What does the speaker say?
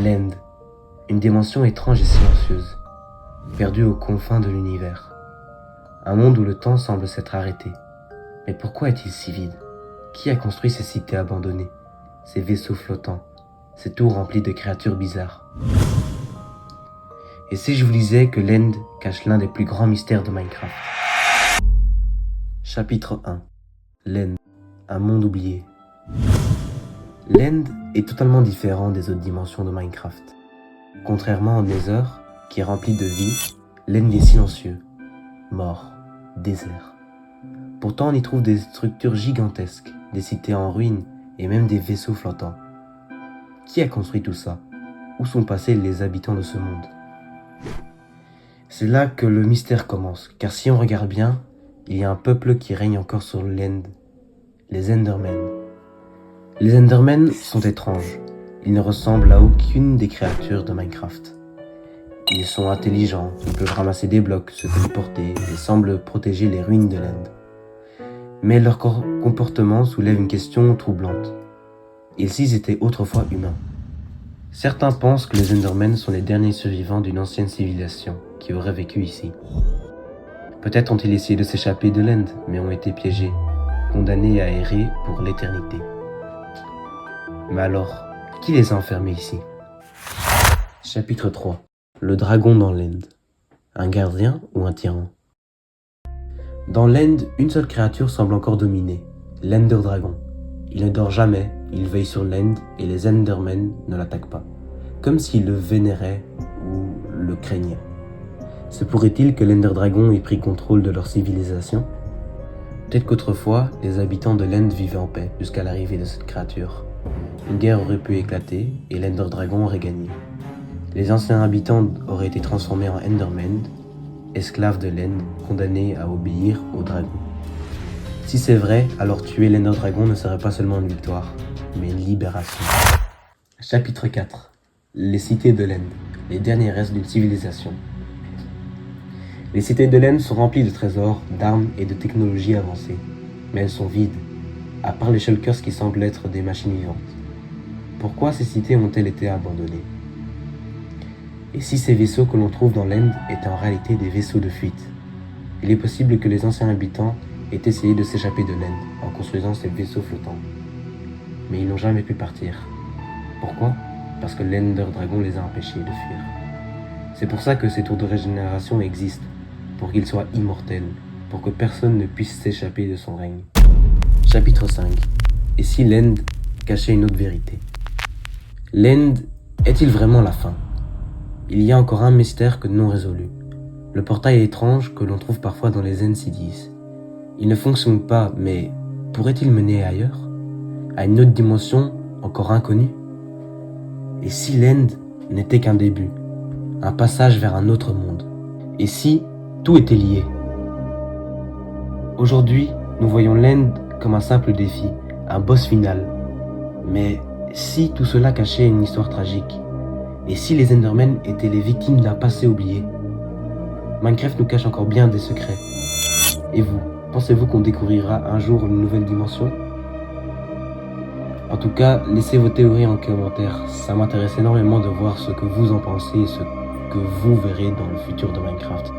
L'End, une dimension étrange et silencieuse, perdue aux confins de l'univers. Un monde où le temps semble s'être arrêté. Mais pourquoi est-il si vide? Qui a construit ces cités abandonnées, ces vaisseaux flottants, ces tours remplies de créatures bizarres? Et si je vous disais que l'End cache l'un des plus grands mystères de Minecraft? Chapitre 1. L'End, un monde oublié. L'End est totalement différent des autres dimensions de Minecraft. Contrairement au Nether, qui est rempli de vie, l'End est silencieux, mort, désert. Pourtant on y trouve des structures gigantesques, des cités en ruines et même des vaisseaux flottants. Qui a construit tout ça? Où sont passés les habitants de ce monde? C'est là que le mystère commence, car si on regarde bien, il y a un peuple qui règne encore sur l'End, les Endermen. Les Endermen sont étranges, ils ne ressemblent à aucune des créatures de Minecraft. Ils sont intelligents, ils peuvent ramasser des blocs, se téléporter et semblent protéger les ruines de l'End. Mais leur comportement soulève une question troublante. Et s'ils étaient autrefois humains? Certains pensent que les Endermen sont les derniers survivants d'une ancienne civilisation qui aurait vécu ici. Peut-être ont-ils essayé de s'échapper de l'End, mais ont été piégés, condamnés à errer pour l'éternité. Mais alors, qui les a enfermés ici? Chapitre 3. Le dragon dans l'End. Un gardien ou un tyran? Dans l'End, une seule créature semble encore dominer, l'Ender Dragon. Il ne dort jamais, il veille sur l'End et les Endermen ne l'attaquent pas, comme s'ils le vénéraient ou le craignaient. Se pourrait-il que l'Ender Dragon ait pris contrôle de leur civilisation? Peut-être qu'autrefois, les habitants de l'End vivaient en paix jusqu'à l'arrivée de cette créature. Une guerre aurait pu éclater et l'Ender Dragon aurait gagné. Les anciens habitants auraient été transformés en Endermen, esclaves de l'End, condamnés à obéir au dragon. Si c'est vrai, alors tuer l'Ender Dragon ne serait pas seulement une victoire, mais une libération. Chapitre 4. Les cités de l'End, les derniers restes d'une civilisation. Les cités de l'End sont remplies de trésors, d'armes et de technologies avancées, mais elles sont vides, à part les shulkers qui semblent être des machines vivantes. Pourquoi ces cités ont-elles été abandonnées? Et si ces vaisseaux que l'on trouve dans l'End étaient en réalité des vaisseaux de fuite? Il est possible que les anciens habitants aient essayé de s'échapper de l'End en construisant ces vaisseaux flottants. Mais ils n'ont jamais pu partir. Pourquoi? Parce que l'Ender Dragon les a empêchés de fuir. C'est pour ça que ces tours de régénération existent, pour qu'ils soient immortels, pour que personne ne puisse s'échapper de son règne. Chapitre 5. Et si l'End cachait une autre vérité? L'End est-il vraiment la fin? Il y a encore un mystère que non résolu. Le portail étrange que l'on trouve parfois dans les End Cities. Il ne fonctionne pas, mais pourrait-il mener ailleurs? À une autre dimension encore inconnue? Et si l'End n'était qu'un début? Un passage vers un autre monde? Et si tout était lié? Aujourd'hui, nous voyons l'End comme un simple défi, un boss final. Mais si tout cela cachait une histoire tragique? Et si les Endermen étaient les victimes d'un passé oublié? Minecraft nous cache encore bien des secrets. Et vous, pensez-vous qu'on découvrira un jour une nouvelle dimension? En tout cas, laissez vos théories en commentaire. Ça m'intéresse énormément de voir ce que vous en pensez et ce que vous verrez dans le futur de Minecraft.